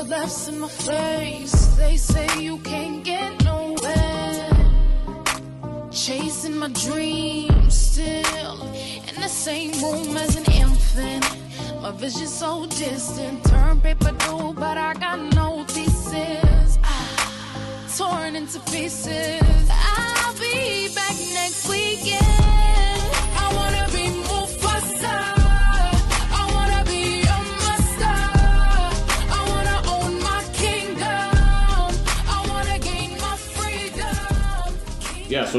laughs in my face. They say you can't get nowhere. Chasing my dreams still in the same room as an infant. My vision so distant. Turn paper blue, but I got no thesis. Torn into pieces. I'll be back next weekend. I wanna be Mufasa. I wanna be a master. I wanna own my kingdom. I wanna gain my freedom. Yeah, so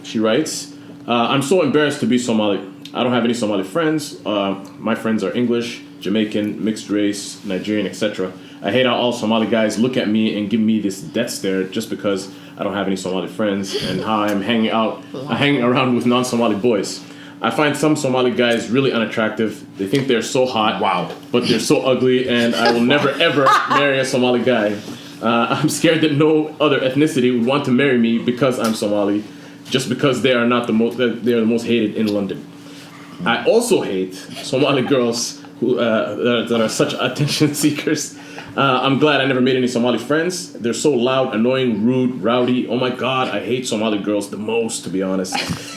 she writes, I'm so embarrassed to be Somali. I don't have any Somali friends. My friends are English, Jamaican, mixed race, Nigerian, etc. I hate how all Somali guys look at me and give me this death stare just because I don't have any Somali friends, and how I'm hanging around with non-Somali boys. I find some Somali guys really unattractive. They think they're so hot, but they're so ugly, and I will never ever marry a Somali guy. I'm scared that no other ethnicity would want to marry me because I'm Somali, just because they are not the most. They are the most hated in London. I also hate Somali girls who that are such attention seekers. I'm glad I never made any Somali friends. They're so loud, annoying, rude, rowdy. Oh my God, I hate Somali girls the most, to be honest.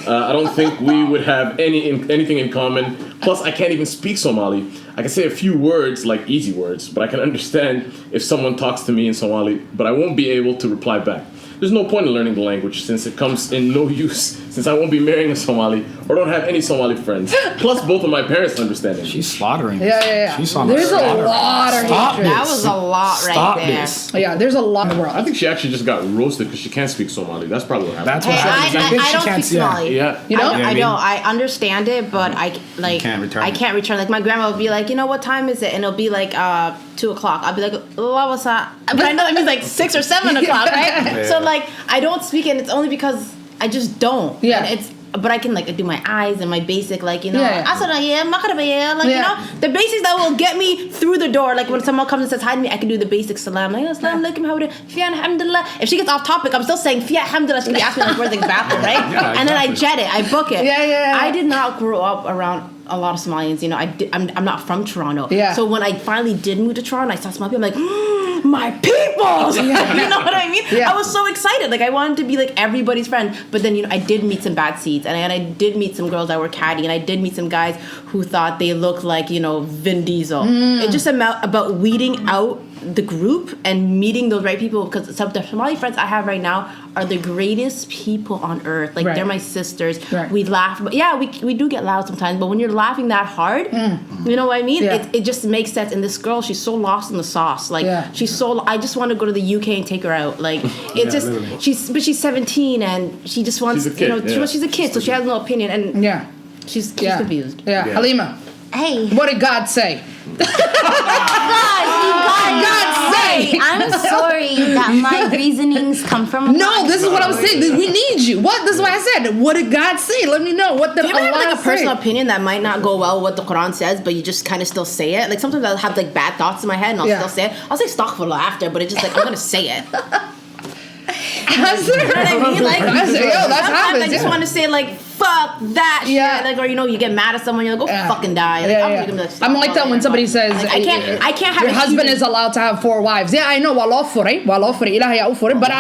I don't think we would have anything in common. Plus, I can't even speak Somali. I can say a few words, like easy words, but I can understand if someone talks to me in Somali, but I won't be able to reply back. There's no point in learning the language since it comes in no use, since I won't be marrying a Somali or don't have any Somali friends. Plus, both of my parents understand it. She's slaughtering. Yeah. She's on There's a lot of hatred. That was a lot right there. This. Yeah, there's a lot in the world. I think she actually just got roasted because she can't speak Somali. That's probably what happened. That's what happens. I think she don't can't speak Somali. Yeah. You know? I don't. I understand it, but I can't return I it. can't return. Like my grandma would be like, you know, what time is it? And it'll be like 2:00. I'll be like, what's that? But I know it means like 6 or 7 o'clock, right? Yeah. So like I don't speak it, and it's only because I just don't. Yeah. And but I can like do my eyes and my basic, like, you know, Yeah. you know, the basics that will get me through the door. Like when someone comes and says hi to me, I can do the basic salam, like assalamu alaikum, how are you? Fiya alhamdulillah. If she gets off topic, I'm still saying fiya alhamdulillah. She's gonna ask me like where's the bathroom, right? Yeah, and then I jet it, I book it. Yeah. I did not grow up around a lot of Somalians. You know, I'm not from Toronto. Yeah. So when I finally did move to Toronto, I saw Somali people. I'm like, my people. You know what I mean? Yeah. I was so excited. Like I wanted to be like everybody's friend. But then, you know, I did meet some bad seeds, and I did meet some girls that were catty, and I did meet some guys who thought they looked like, you know, Vin Diesel. It's just about weeding out the group and meeting those right people, because some of the Somali friends I have right now are the greatest people on earth. Like they're my sisters. Right. We laugh, but yeah, we do get loud sometimes, but when you're laughing that hard, you know what I mean? Yeah. It just makes sense. And this girl, she's so lost in the sauce. Like she's so, I just want to go to the UK and take her out. Like it's just literally. she's 17 and she just wants, She's a kid, you know, she's a kid, so she has no opinion, and she's confused. Yeah. Halima, Hey. what did God say? God say. I'm sorry that my reasonings come from. No, this is what I'm saying. We need you. What? This is what I said. What did God say? Let me know. What did Do you ever have Allah like a personal say? opinion that might not go well with what the Quran says, but you just kind of still say it? Like sometimes I'll have like bad thoughts in my head and I'll still say it. I'll say astaghfirullah after, but it's just like I'm gonna say it. That's You know what I mean? Like that's sometimes happens. I just want to say like fuck that shit. Like, or you know, you get mad at someone, you're like, go fucking die. Like, I'm gonna be like, I'm like that when somebody says, like, I can't have your a husband human- is allowed to have 4 wives. Yeah, I know. Wallah for it. Ilahi for it. But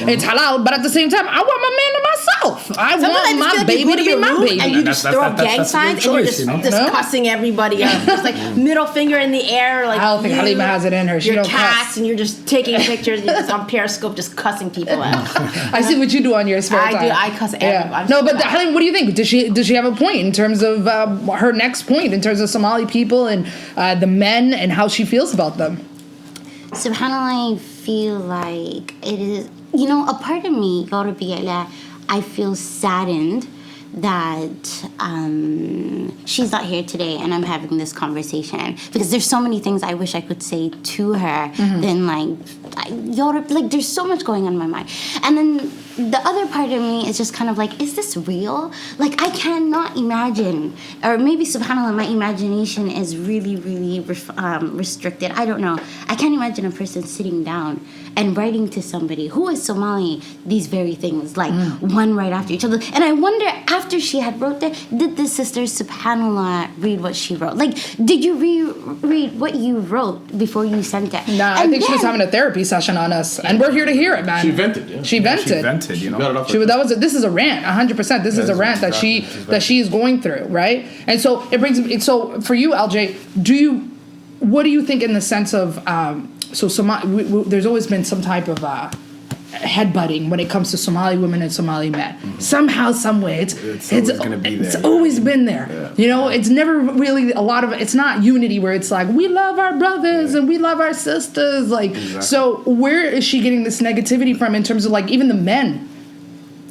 it's halal. But at the same time, I want my man to myself. I want my baby to be my baby. And you just throw up gang signs and you're just cussing everybody up. Just like middle finger in the air. Like I don't think Halima has it in her. She your don't cats cuss. and you're just taking pictures and you're just on Periscope just cussing people out. I see what you do on your spare time. I do. I cuss everybody. No, but Halima, what do you think? Does she have a point in terms of her next point in terms of Somali people and the men and how she feels about them? SubhanAllah, I feel like it is, you know, a part of me, I feel saddened that she's not here today and I'm having this conversation, because there's so many things I wish I could say to her. Then like there's so much going on in my mind. And then the other part of me is just kind of like, is this real? Like, I cannot imagine, or maybe subhanAllah, my imagination is really, really restricted. I don't know. I can't imagine a person sitting down and writing to somebody who is Somali these very things, like one right after each other. And I wonder, after she had wrote that, did the sister subhanAllah read what she wrote? Like, did you reread what you wrote before you sent it? Nah, I think she was having a therapy session on us, and we're here to hear it, man. She vented. Yeah. She vented. You know, This is a rant, 100%. This is a rant that she is going through, right? And so it brings me. So for you, LJ, what do you think in the sense of there's always been some type of headbutting when it comes to Somali women and Somali men. Somehow, some way, it's always gonna be there. It's always been there. Yeah. You know, it's never really a lot of. It's not unity where it's like we love our brothers and we love our sisters. Like, so where is she getting this negativity from in terms of like even the men?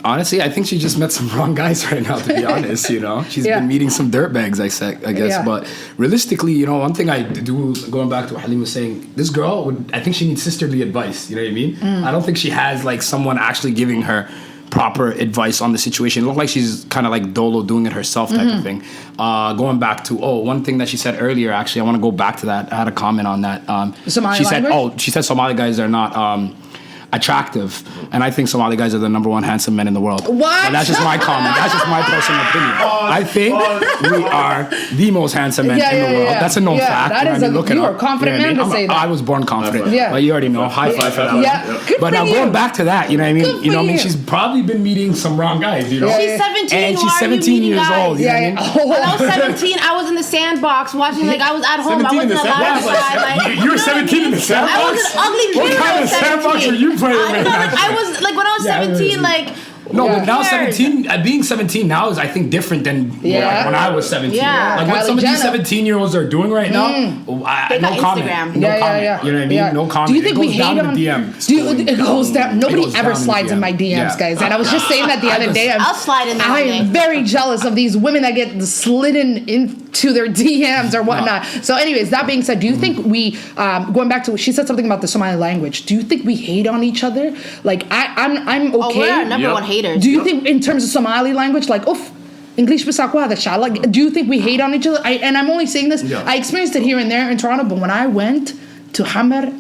Honestly, I think she just met some wrong guys right now, to be honest, you know. She's been meeting some dirtbags, I guess. Yeah. But realistically, you know, one thing I do, going back to what Halim was saying, this girl, I think she needs sisterly advice, you know what I mean? I don't think she has, like, someone actually giving her proper advice on the situation. It looked like she's kind of like Dolo doing it herself type of thing. Going back to, one thing that she said earlier, actually, I want to go back to that. I had a comment on that. Somali language? She said Somali guys are not... attractive, and I think Somali guys are the number one handsome men in the world. What? And that's just my comment. That's just my personal opinion. I think we are the most handsome men in the world. That's a known fact. That is you are a confident man to say that. I was born confident. Yeah. But you already know. High five for that. Yeah. Good but for now you. going back to that, you know what I mean? Good You know what I mean? for you. She's probably been meeting some wrong guys, you know? She's 17. And she's Why are you 17 meeting years guys? old. You know what I mean? When I was 17, I was in the sandbox watching, like, I was at home. I 17 in wasn't the allowed sandbox? outside. You were 17 in the sandbox? I was an ugly kid. What kind of sandbox were you playing with? I was, like, when I was 17, like... No, but now Weird. 17, being 17 now is, I think, different than like, when I was 17. Yeah. Like what Kylie some of these Jenner. 17-years are doing right now, They no got comment. Instagram. No comment. You know what I mean? No comment. Do you think it we goes hate down on the DMs. It goes down. Nobody goes ever down in the slides in DM. my DMs, Yeah. guys. And I was just saying that the other day. I'll slide in there I one am day. very jealous of these women that get slidden into their DMs or whatnot. So, anyways, that being said, do you think we, going back to, she said something about the Somali language. Do you think we hate on each other? Like, I'm okay. Oh, we're our number one haters. Do you think in terms of Somali language, like, English like, do you think we hate on each other? And I'm only saying this, I experienced it here and there in Toronto, but when I went to Hammer,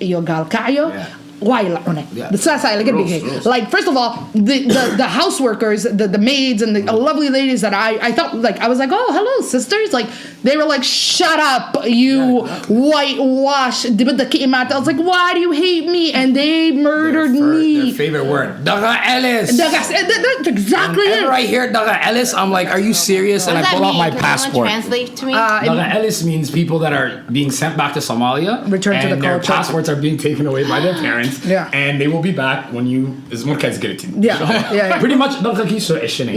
like, first of all, the house workers, the maids and the lovely ladies that I felt like, I was like, oh, hello, sisters. Like, they were like, shut up, you whitewash. I was like, why do you hate me? And they murdered me. Their favorite word. Daga Ellis. That's exactly it. Whenever I hear Daga Ellis, I'm like, are you serious? And I pull out my passport. Translate to me. Daga Ellis means people that are being sent back to Somalia. Return to the and their culture. passports are being taken away by their parents. Yeah. And they will be back when you... Yeah. Pretty much, Daga kiso ishine.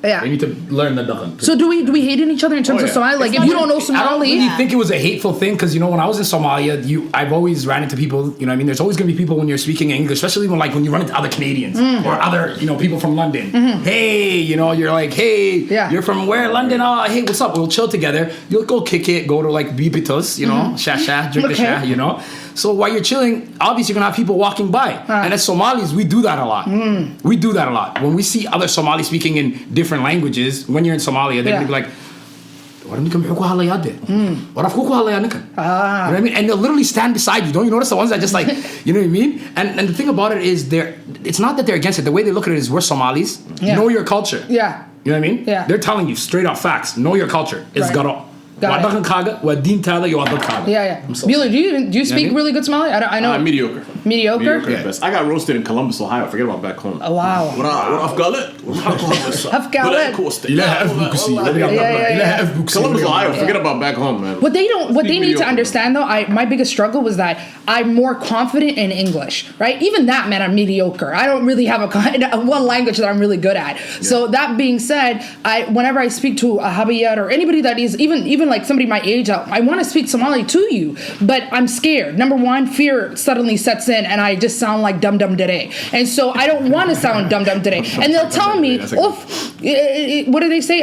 Yeah. You need to learn the Daga. So do we hate in each other in terms of Somali? Like, if you don't know I don't Somali, really think it was a hateful thing, because, you know, when I was in Somalia, I've always ran into people, you know what I mean? There's always going to be people when you're speaking English, especially when you run into other Canadians or other, you know, people from London. Hey, you know, you're like, hey, you're from where? London? Oh, hey, what's up? We'll chill together. You'll go kick it, go to like bibitos, you know, sha, drink the sha, you know? So while you're chilling, obviously you're going to have people walking by. And as Somalis, we do that a lot. We do that a lot. When we see other Somalis speaking in different languages, when you're in Somalia, they're going to be like, you know what I mean? And they'll literally stand beside you. Don't you notice the ones that just like, you know what I mean? And the thing about it is, it's not that they're against it. The way they look at it is, we're Somalis. Know your culture. Yeah. You know what I mean? Yeah. They're telling you straight up facts. Know your culture. It's Right. garo. Got it. Yeah. Bueller, do you speak really good Somali? I know. Mediocre. Mediocre? At best. I got roasted in Columbus, Ohio. Forget about back home. Oh, wow. Columbus, Ohio. Forget about back home, man. What they need mediocre, to understand though, my biggest struggle was that I'm more confident in English, right? Even that, man, I'm mediocre. I don't really have one language that I'm really good at. Yeah. So that being said, whenever I speak to a Habiyat or anybody that is even like somebody my age, I want to speak Somali to you, but I'm scared. Number one, fear suddenly sets in, and I just sound like dum dum dere, and so I don't want to sound dum dum dere. And they'll tell me, what do they say?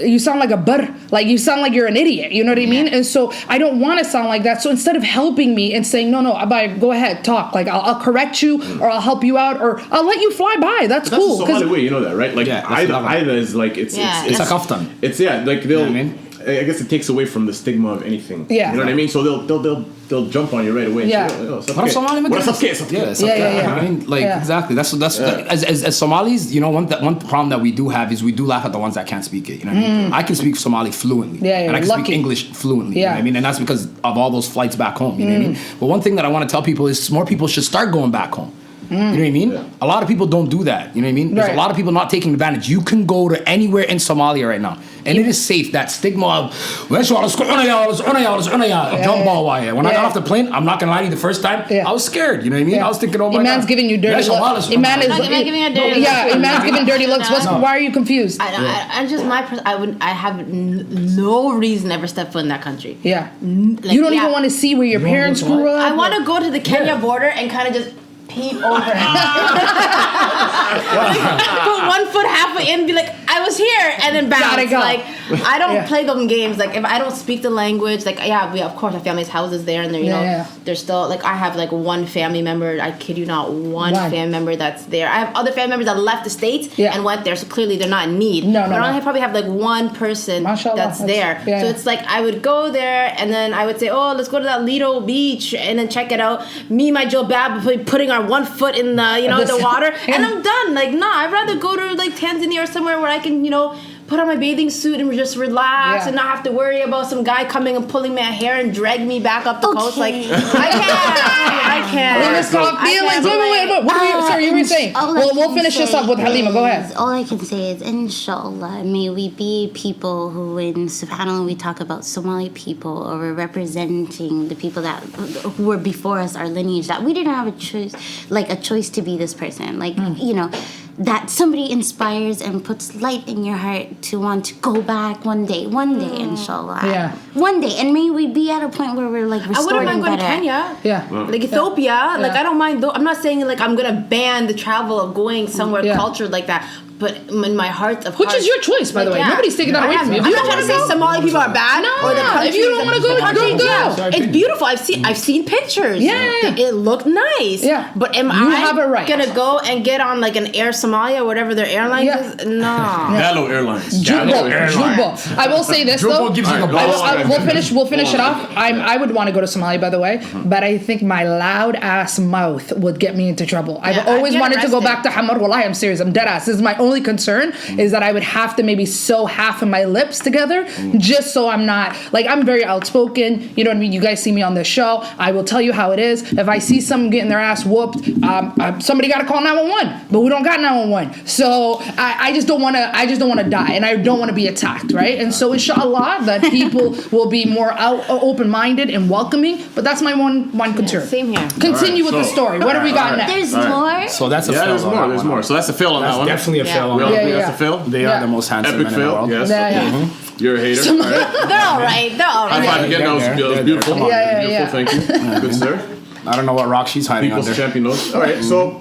you sound like a butter. Like you sound like you're an idiot. You know what I mean? And so I don't want to sound like that. So instead of helping me and saying, no, Abai, go ahead, talk. Like I'll correct you or I'll help you out or I'll let you fly by. That's cool. That's the Somali way, you know that, right? Like Aida is like it's a kaftan. It's like they'll. You know what I mean? I guess it takes away from the stigma of anything. Yeah. You know what I mean? So they'll jump on you right away. Yeah. What's I mean, like exactly. That's as Somalis, you know, one problem that we do have is we do laugh at the ones that can't speak it. You know what I mean? I can speak Somali fluently. And I can speak English fluently. You know what I mean? And that's because of all those flights back home. You know what I mean? But one thing that I want to tell people is more people should start going back home. You know what I mean? Yeah. A lot of people don't do that. You know what I mean? There's a lot of people not taking advantage. You can go to anywhere in Somalia right now. And it is safe. That stigma of when I got off the plane, I'm not gonna lie to you, the first time, I was scared. You know what I mean? I was thinking, oh my God. Iman's giving you dirty looks. Iman's giving dirty looks. Why are you confused? I have no reason to ever step foot in that country. Yeah. You don't even want to see where your parents grew up. I want to go to the Kenya border and kind of just peep over it. Put 1 foot halfway in and be like, I was here, and then bounce. Go. Like, I don't play them games. Like, if I don't speak the language, like, we of course, our family's houses there, and they're, you know, they're still, like, I have, like, one family member, I kid you not, one family member that's there. I have other family members that left the States and went there, so clearly they're not in need. But I probably have, like, one person that's there. So it's like, I would go there, and then I would say, oh, let's go to that Lido beach, and then check it out. Me, my Jobab, putting our 1 foot in the, you know, the water, and I'm done. Like, I'd rather go to, like, Tanzania or somewhere where I can, you know, put on my bathing suit and just relax and not have to worry about some guy coming and pulling my hair and drag me back up the coast. Like, I can't. Let's stop feelings. Wait. What were you, sorry, you were saying? We'll finish this up with Halima. Go ahead. All I can say is, inshallah, may we be people who, in subhanAllah, we talk about Somali people, or we're representing the people that who were before us, our lineage, that we didn't have a choice to be this person. Like, you know, that somebody inspires and puts light in your heart to want to go back one day, inshallah. Yeah. One day. And may we be at a point where we're like restoring better. I wouldn't mind going to Kenya. Yeah. Like Ethiopia. Yeah. Like, I don't mind. I'm not saying, like, I'm going to ban the travel of going somewhere cultured like that. But in my heart of hearts, which is your choice, by the way. Nobody's taking that away from you. I'm not trying to say Somali people are bad. Or the if you don't want to go, don't go. It's beautiful. I've seen pictures. Yeah. It looked nice. Yeah. But am I gonna go and get on like an Air Somalia or whatever their airline is? No. Gallo Airlines. Jumbo. I will say this though. We'll finish it off. I would want to go to Somalia, by the way, but I think my loud ass mouth would get me into trouble. I've always wanted to go back to Hamar. Wallahi, I'm serious. I'm dead ass. This is my only concern is that I would have to maybe sew half of my lips together just so I'm not, like, I'm very outspoken, you know what I mean? You guys see me on this show, I will tell you how it is. If I see someone getting their ass whooped, somebody got to call 911, but we don't got 911. So I just don't want to die, and I don't want to be attacked, right? And so inshallah that people will be more open-minded and welcoming, but that's my one concern. Same here. Continue with the story. What do we got next? There's more. So that's a fail. There's more. So that's a fail on that one. Definitely a fail on that. That's a fail. They are the most handsome epic men in the world. Yes. You're a hater. They're all right. High five again. That was beautiful. Beautiful. Thank you. Good sir. I don't know what rock she's hiding People's under. champion knows. All right. So.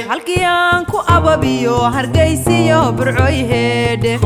halkii aan ku ababiyo hargeysiyo burcoy heedhe